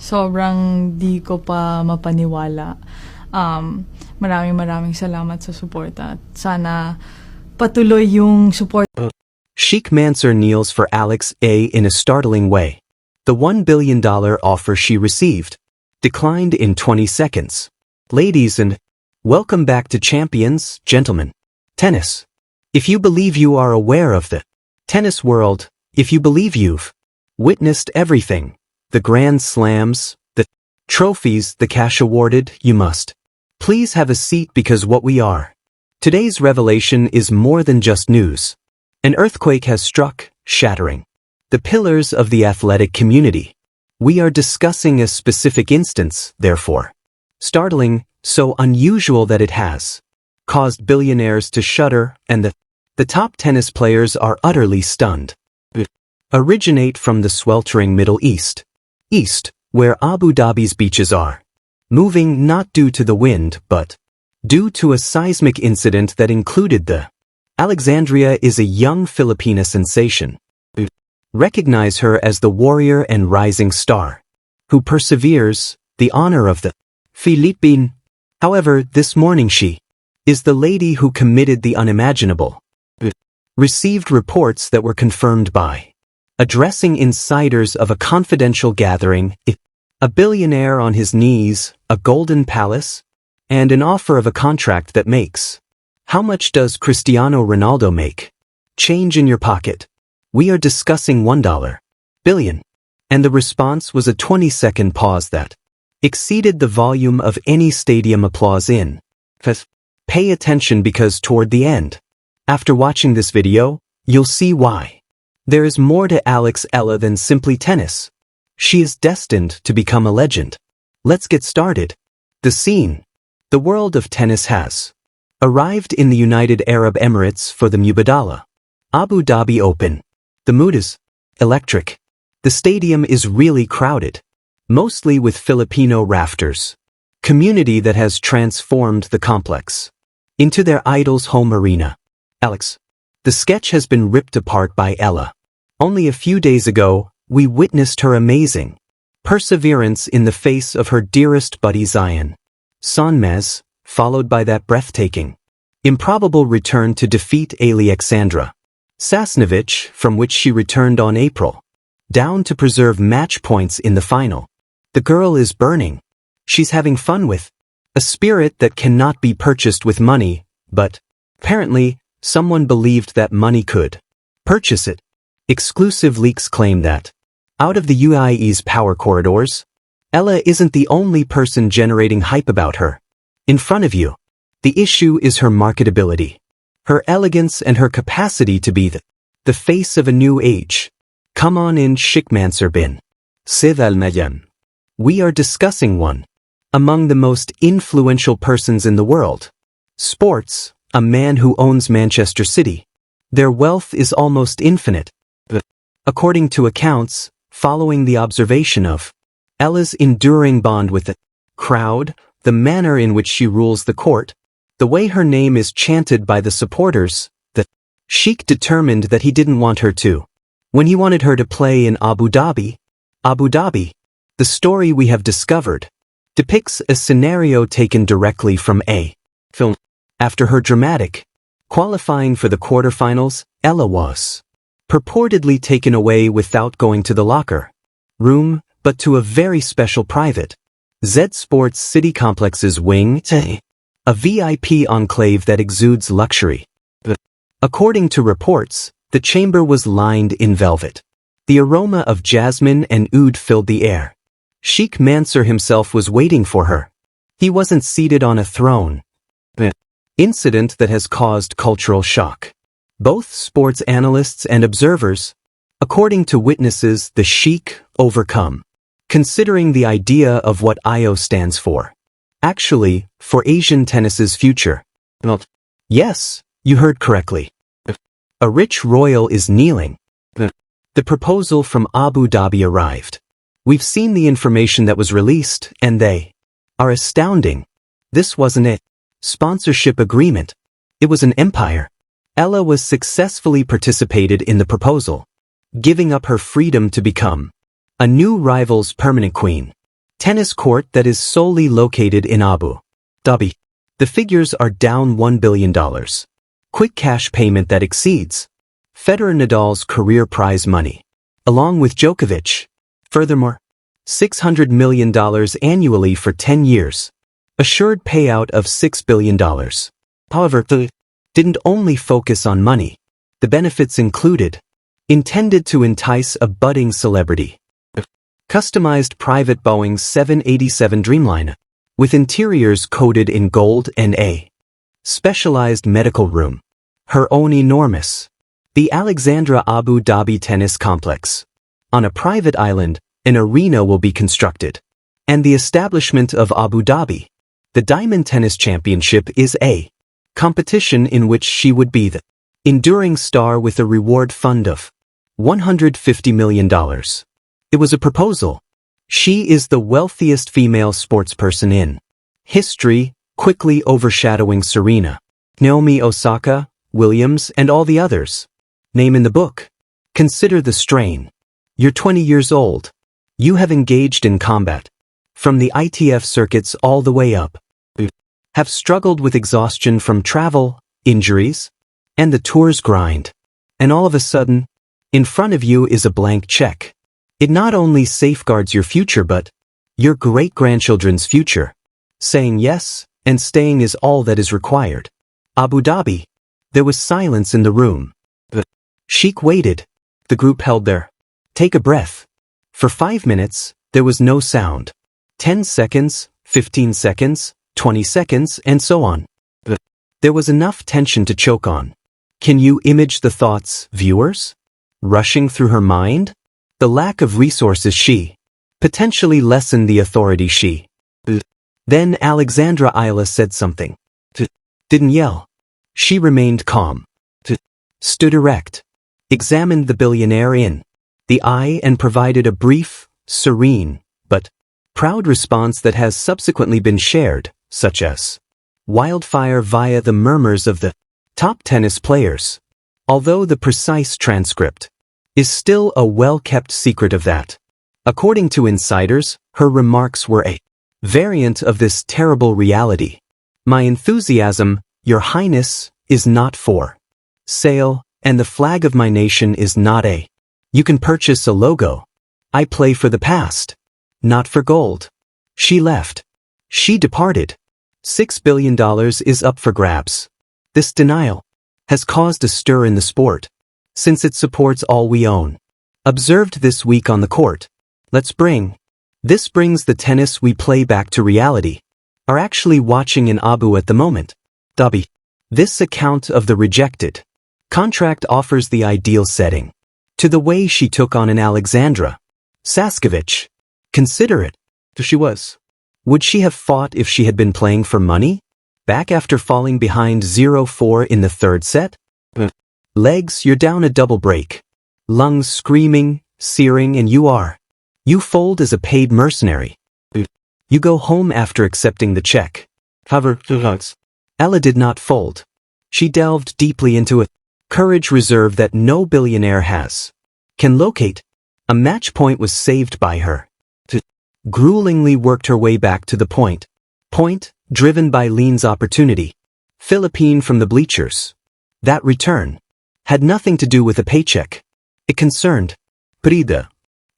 sobrang di ko pa mapaniwala. Maraming salamat sa suporta at sana patuloy yung support. Sheikh Mansour kneels for Alex A in a startling way. The $1 billion offer she received declined in 20 seconds. Ladies and welcome back to Champions, Gentlemen. Tennis. If you believe you are aware of the tennis world, if you believe you've witnessed everything, the Grand Slams, the trophies, the cash awarded, you must please have a seat because what we are. Today's revelation is more than just news. An earthquake has struck, shattering the pillars of the athletic community. We are discussing a specific instance, therefore, startling, so unusual that it has caused billionaires to shudder, and the top tennis players are utterly stunned. Originate from the sweltering Middle East, where Abu Dhabi's beaches are moving not due to the wind but due to a seismic incident that included the Alexandria is a young Filipina sensation. Recognize her as the warrior and rising star who perseveres, the honor of the Philippine. However, this morning she is the lady who committed the unimaginable. Received reports that were confirmed by addressing insiders of a confidential gathering, a billionaire on his knees, a golden palace, and an offer of a contract that makes. How much does Cristiano Ronaldo make? Change in your pocket. We are discussing $1 billion. And the response was a 20-second pause that exceeded the volume of any stadium applause in. Pay attention because toward the end, after watching this video, you'll see why. There is more to Alex Eala than simply tennis. She is destined to become a legend. Let's get started. The scene. The world of tennis has arrived in the United Arab Emirates for the Mubadala Abu Dhabi Open. The mood is electric. The stadium is really crowded, mostly with Filipino rafters. Community that has transformed the complex into their idol's home arena. Alex. The sketch has been ripped apart by Eala. Only a few days ago, we witnessed her amazing perseverance in the face of her dearest buddy Zion Sonmez, followed by that breathtaking, improbable return to defeat Alexandra Sasnovich, from which she returned on April, down to preserve match points in the final. The girl is burning. She's having fun with a spirit that cannot be purchased with money, but apparently, someone believed that money could purchase it. Exclusive leaks claim that out of the UAE's power corridors, Eala isn't the only person generating hype about her. In front of you, the issue is her marketability, her elegance and her capacity to be the face of a new age. Come on in, Sheikh Mansour bin Siv al-Mayan. We are discussing one among the most influential persons in the world. Sports, a man who owns Manchester City. Their wealth is almost infinite. According to accounts, following the observation of Eala's enduring bond with the crowd, the manner in which she rules the court, the way her name is chanted by the supporters, the Sheikh determined that he didn't want her to. When he wanted her to play in Abu Dhabi, the story we have discovered depicts a scenario taken directly from a film. After her dramatic qualifying for the quarterfinals, Eala was purportedly taken away without going to the locker room, but to a very special private Z Sports City Complex's wing, a VIP enclave that exudes luxury. According to reports, the chamber was lined in velvet. The aroma of jasmine and oud filled the air. Sheikh Mansour himself was waiting for her. He wasn't seated on a throne. Incident that has caused cultural shock. Both sports analysts and observers, according to witnesses, the Sheikh overcome, considering the idea of what IO stands for. Actually, for Asian tennis's future. Yes, you heard correctly. A rich royal is kneeling. The proposal from Abu Dhabi arrived. We've seen the information that was released, and they are astounding. This wasn't it. Sponsorship agreement. It was an empire. Eala was successfully participated in the proposal, giving up her freedom to become a new rival's permanent queen. tennis court that is solely located in Abu Dhabi. The figures are down $1 billion. Quick cash payment that exceeds Federer Nadal's career prize money, along with Djokovic. Furthermore, $600 million annually for 10 years. Assured payout of $6 billion. However, they didn't only focus on money. The benefits included intended to entice a budding celebrity. Customized private Boeing 787 Dreamliner with interiors coated in gold and a specialized medical room. Her own enormous the Alexandra Abu Dhabi Tennis Complex. On a private island, an arena will be constructed. And the establishment of Abu Dhabi. The Diamond Tennis Championship is a competition in which she would be the enduring star with a reward fund of $150 million. It was a proposal. She is the wealthiest female sportsperson in history, quickly overshadowing Serena, Naomi Osaka, Williams, and all the others. Name in the book. Consider the strain. You're 20 years old. You have engaged in combat. From the ITF circuits all the way up. Have struggled with exhaustion from travel, injuries, and the tour's grind. And all of a sudden, in front of you is a blank check. It not only safeguards your future but your great-grandchildren's future. Saying yes and staying is all that is required. Abu Dhabi. There was silence in the room. The Sheikh waited. The group held their take a breath. For 5 minutes, there was no sound. 10 seconds, 15 seconds, 20 seconds, and so on. There was enough tension to choke on. Can you image the thoughts, viewers? Rushing through her mind? The lack of resources she potentially lessened the authority she. Then Alexandra Eala said something. Didn't yell. She remained calm. Stood erect. Examined the billionaire in the eye and provided a brief, serene, but proud response that has subsequently been shared, such as wildfire via the murmurs of the top tennis players. Although the precise transcript is still a well-kept secret of that. According to insiders, her remarks were a variant of this terrible reality. My enthusiasm, Your Highness, is not for sale, and the flag of my nation is not a. You can purchase a logo. I play for the past, not for gold. She left. She departed. $6 billion is up for grabs. This denial has caused a stir in the sport, since it supports all we own. Observed this week on the court. This brings the tennis we play back to reality. Are actually watching in Abu at the moment. Dhabi. This account of the rejected contract offers the ideal setting to the way she took on an Alexandra Saskovich. Consider it. She was. Would she have fought if she had been playing for money? Back after falling behind 0-4 in the third set? Legs, you're down a double break. Lungs screaming, searing, and you fold as a paid mercenary. You go home after accepting the check. However, Ella did not fold. She delved deeply into a courage reserve that no billionaire has. Can locate. A match point was saved by her. Gruelingly worked her way back to the point, driven by Lean's opportunity. Philippine from the bleachers. That return had nothing to do with a paycheck. It concerned Prida.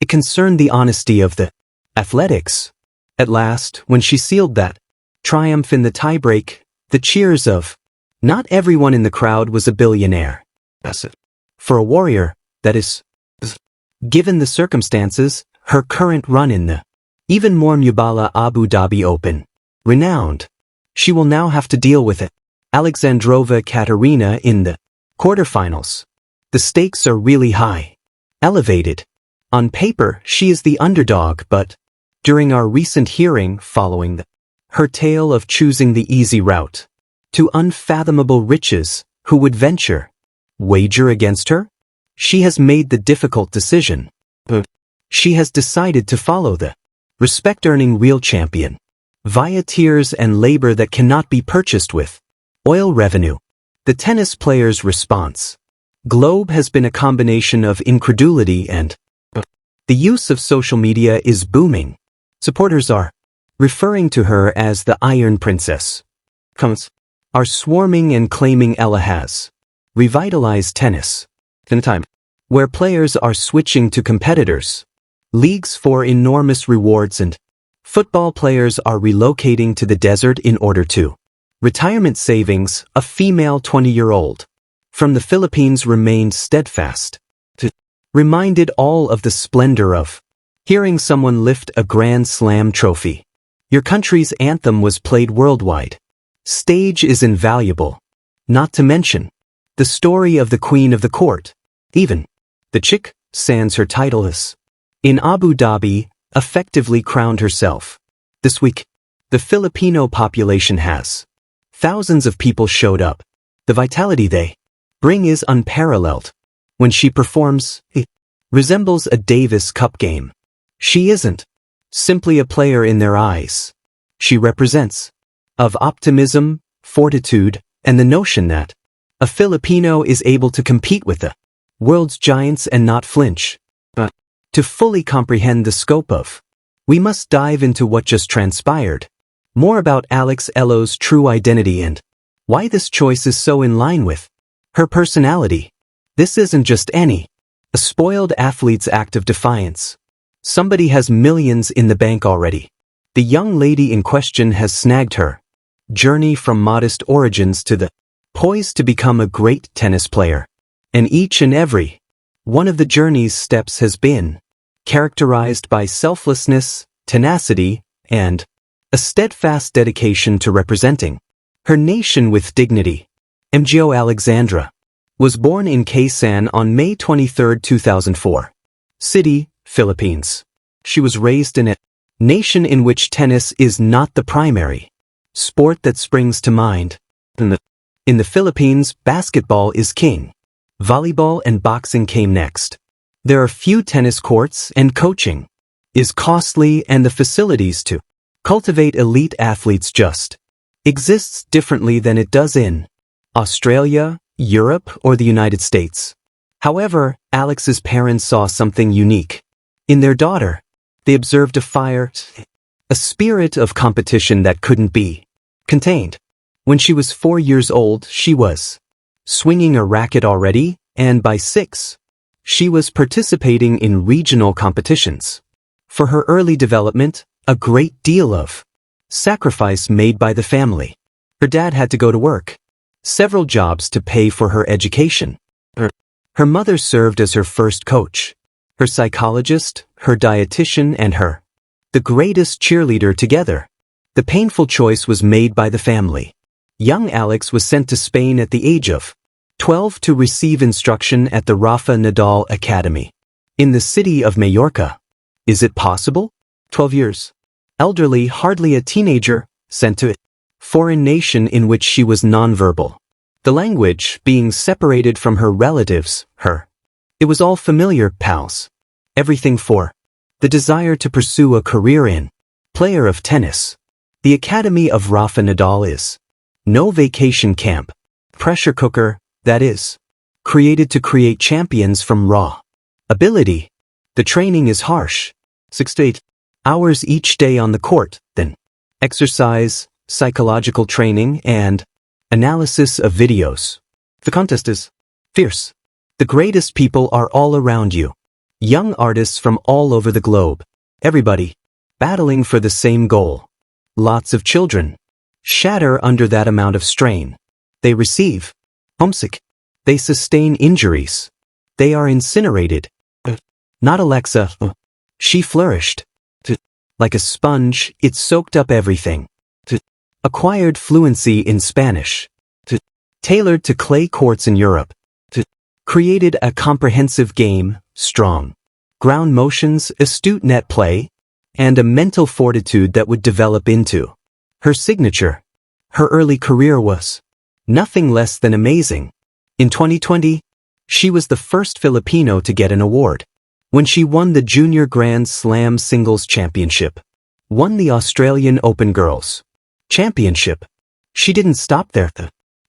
It concerned the honesty of the athletics. At last, when she sealed that triumph in the tiebreak, the cheers of not everyone in the crowd was a billionaire. That's it. For a warrior, that is, given the circumstances, her current run in the even more Mubala Abu Dhabi Open. Renowned. She will now have to deal with it. Alexandrova Katerina in the quarterfinals. The stakes are really high. Elevated. On paper, she is the underdog, but during our recent hearing following her tale of choosing the easy route to unfathomable riches, who would wager against her? She has made the difficult decision. She has decided to follow the respect-earning real champion via tears and labor that cannot be purchased with oil revenue. The tennis player's response. Globe has been a combination of incredulity and the use of social media is booming. Supporters are referring to her as the Iron Princess. Comments are swarming and claiming Eala has revitalized tennis in a time where players are switching to competitors, leagues for enormous rewards, and football players are relocating to the desert in order to retirement savings. A female 20-year-old from the Philippines remained steadfast, reminded all of the splendor of hearing someone lift a Grand Slam trophy. Your country's anthem was played worldwide. Stage is invaluable. Not to mention the story of the Queen of the Court. Even the chick, sans her title in Abu Dhabi, effectively crowned herself. This week, the Filipino population has thousands of people showed up. The vitality they bring is unparalleled. When she performs, it resembles a Davis Cup game. She isn't simply a player in their eyes. She represents of optimism, fortitude, and the notion that a Filipino is able to compete with the world's giants and not flinch. But to fully comprehend the scope of, we must dive into what just transpired. More about Alex Eala's true identity and why this choice is so in line with her personality. This isn't just a spoiled athlete's act of defiance. Somebody has millions in the bank already. The young lady in question has snagged her journey from modest origins to the poised to become a great tennis player. And each and every one of the journey's steps has been characterized by selflessness, tenacity, and a steadfast dedication to representing her nation with dignity. MGO Alexandra was born in Quezon on May 23, 2004. City, Philippines. She was raised in a nation in which tennis is not the primary sport that springs to mind. In the Philippines, basketball is king. Volleyball and boxing came next. There are few tennis courts, and coaching is costly, and the facilities to cultivate elite athletes just exists differently than it does in Australia, Europe, or the United States. However, Alex's parents saw something unique in their daughter. They observed a spirit of competition that couldn't be contained. When she was 4 years old, she was swinging a racket already, and by 6, she was participating in regional competitions. For her early development, a great deal of sacrifice made by the family. Her dad had to go to work, several jobs to pay for her education. Her mother served as her first coach, her psychologist, her dietitian, and the greatest cheerleader together. The painful choice was made by the family. Young Alex was sent to Spain at the age of 12 to receive instruction at the Rafa Nadal Academy in the city of Mallorca. Is it possible? 12 years. Elderly, hardly a teenager, sent to a foreign nation in which she was nonverbal. The language being separated from her relatives, it was all familiar, pals. Everything for the desire to pursue a career in player of tennis. The Academy of Rafa Nadal is no vacation camp, pressure cooker, that is, created to create champions from raw ability. The training is harsh, 6 to 8 hours each day on the court, then exercise, psychological training, and analysis of videos. The contest is fierce. The greatest people are all around you. Young artists from all over the globe. Everybody battling for the same goal. Lots of children shatter under that amount of strain. They receive homesick. They sustain injuries. They are incinerated. Not Alexa. She flourished. Like a sponge, it soaked up everything. Acquired fluency in Spanish. Tailored to clay courts in Europe. Created a comprehensive game, strong ground motions, astute net play, and a mental fortitude that would develop into her signature. Her early career was nothing less than amazing. In 2020, she was the first Filipino to get an award when she won the Junior Grand Slam Singles Championship, won the Australian Open Girls Championship. She didn't stop there.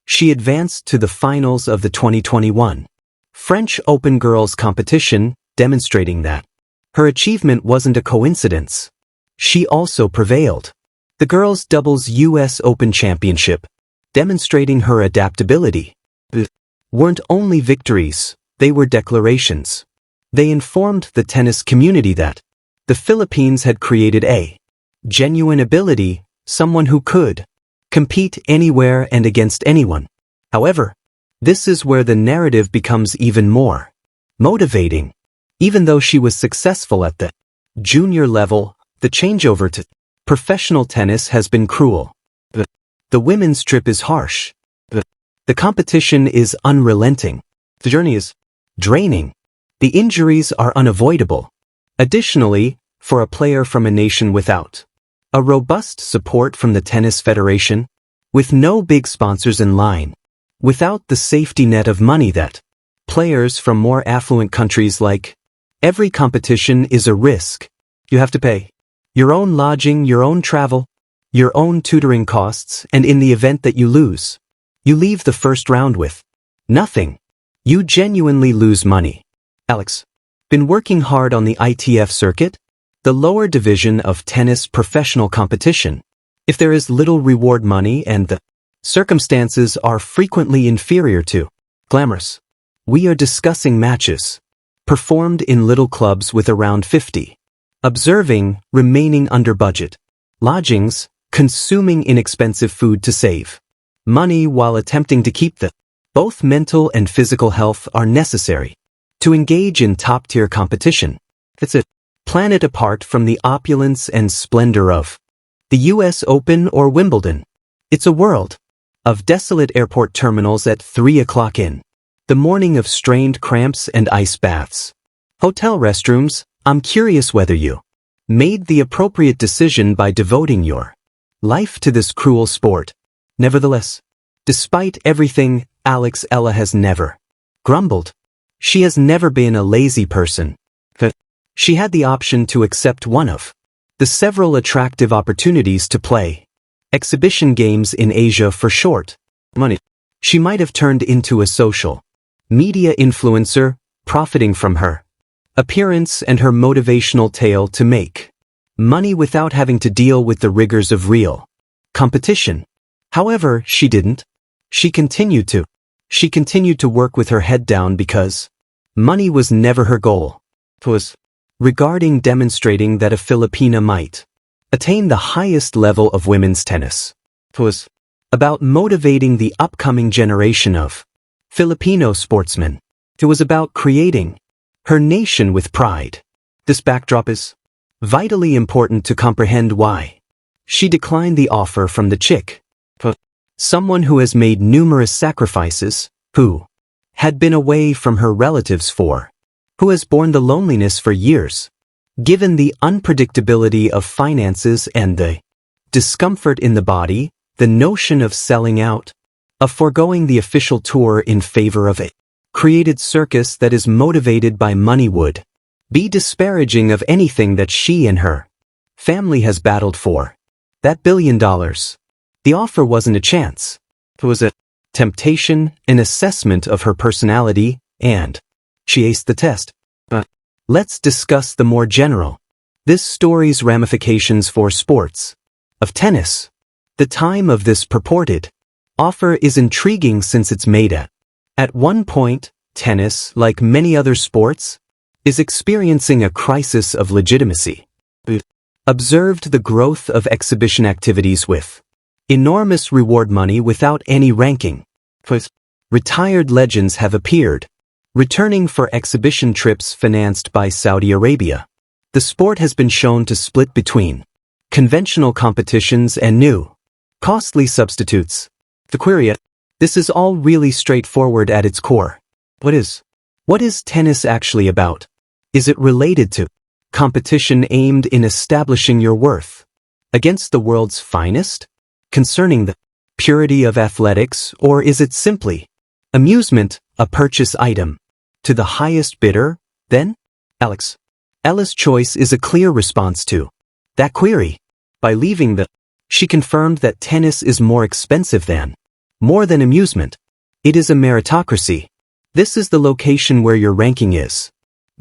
She advanced to the finals of the 2021 French Open Girls competition, demonstrating that her achievement wasn't a coincidence. she also prevailed. The girls' doubles US Open Championship, demonstrating her adaptability, weren't only victories, they were declarations. They informed the tennis community that the Philippines had created a genuine ability, someone who could compete anywhere and against anyone. However, this is where the narrative becomes even more motivating. Even though she was successful at the junior level, the changeover to professional tennis has been cruel. The women's trip is harsh. The competition is unrelenting. The journey is draining. The injuries are unavoidable. Additionally, for a player from a nation without a robust support from the Tennis Federation, with no big sponsors in line, without the safety net of money that players from more affluent countries like, every competition is a risk. You have to pay your own lodging, your own travel, your own tutoring costs, and in the event that you lose, you leave the first round with nothing. You genuinely lose money. Alex, been working hard on the ITF circuit, the lower division of tennis professional competition. If there is little reward money and the circumstances are frequently inferior to glamorous, we are discussing matches performed in little clubs with around 50. Observing, remaining under budget. Lodgings, consuming inexpensive food to save money while attempting to keep the both mental and physical health are necessary to engage in top-tier competition. It's a planet apart from the opulence and splendor of the US Open or Wimbledon. It's a world of desolate airport terminals at 3 o'clock in the morning, of strained cramps and ice baths. Hotel restrooms. I'm curious whether you made the appropriate decision by devoting your life to this cruel sport. Nevertheless, despite everything, Alex Eala has never grumbled. She has never been a lazy person. She had the option to accept one of the several attractive opportunities to play exhibition games in Asia for short money. She might have turned into a social media influencer, profiting from her appearance and her motivational tale to make money without having to deal with the rigors of real competition. However, she didn't. She continued to work with her head down because money was never her goal. It was regarding demonstrating that a Filipina might attain the highest level of women's tennis. It was about motivating the upcoming generation of Filipino sportsmen. It was about creating her nation with pride. This backdrop is vitally important to comprehend why she declined the offer from the chick. Someone who has made numerous sacrifices, who had been away from her relatives for, who has borne the loneliness for years, given the unpredictability of finances and the discomfort in the body, the notion of selling out, of foregoing the official tour in favor of a created circus that is motivated by money would be disparaging of anything that she and her family has battled for. That $1 billion. The offer wasn't a chance. It was a temptation, an assessment of her personality, and she aced the test. But let's discuss the more general. This story's ramifications for sports of tennis. The time of this purported offer is intriguing since it's made at one point, tennis, like many other sports, is experiencing a crisis of legitimacy. Observed the growth of exhibition activities with enormous reward money without any ranking. Retired legends have appeared, returning for exhibition trips financed by Saudi Arabia. The sport has been shown to split between conventional competitions and new, costly substitutes. The query: this is all really straightforward at its core. What is tennis actually about? Is it related to competition aimed in establishing your worth against the world's finest, concerning the purity of athletics, or is it simply amusement, a purchase item, to the highest bidder? Then, Alex Eala's choice is a clear response to that query. By leaving she confirmed that tennis is more expensive than, more than amusement. It is a meritocracy. This is the location where your ranking is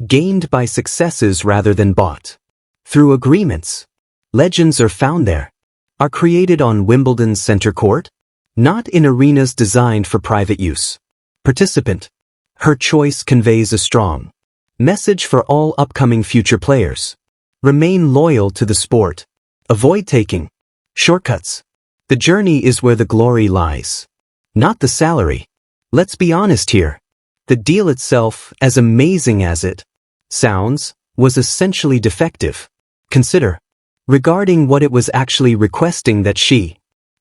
gained by successes rather than bought through agreements. Legends are found there. Are created on Wimbledon's center court, not in arenas designed for private use. Participant. Her choice conveys a strong message for all upcoming future players. Remain loyal to the sport. Avoid taking shortcuts. The journey is where the glory lies, not the salary. Let's be honest here. The deal itself, as amazing as it sounds, was essentially defective. Consider regarding what it was actually requesting that she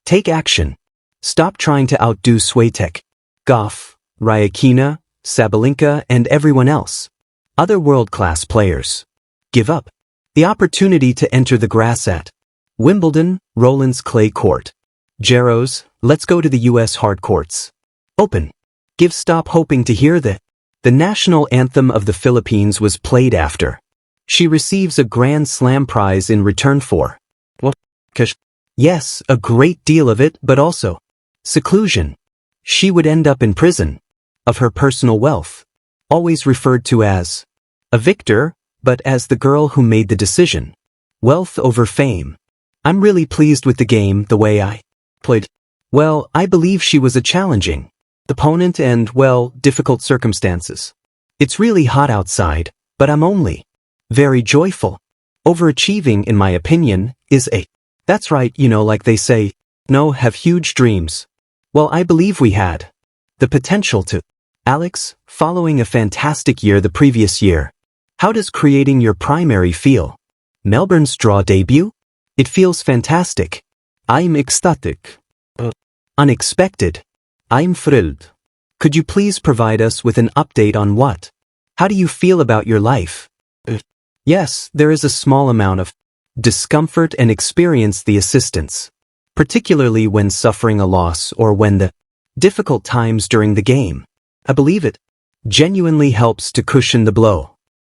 take action. Stop trying to outdo Swiatek, Goff, Rybakina, Sabalenka, and everyone else. Other world-class players. Give up the opportunity to enter the grass at Wimbledon, Roland's clay court. Jaros, let's go to the US hard courts. Open. Stop hoping to hear the national anthem of the Philippines was played after. She receives a Grand Slam prize in return for what? Yes, a great deal of it, but also seclusion. She would end up in prison. Of her personal wealth. Always referred to as a victor, but as the girl who made the decision. Wealth over fame. I'm really pleased with the game, the way I played. Well, I believe she was a challenging opponent and, well, difficult circumstances. It's really hot outside, but I'm only very joyful. Overachieving, in my opinion, is a that's right, like they say, no, have huge dreams. Well, I believe we had the potential to. Alex, following a fantastic year the previous year, how does creating your primary feel? Melbourne's draw debut? It feels fantastic. I'm ecstatic. Unexpected. I'm thrilled. Could you please provide us with an update on what? How do you feel about your life? Yes, there is a small amount of discomfort and experience the assistance, particularly when suffering a loss or when the difficult times during the game. I believe it genuinely helps to cushion the blow.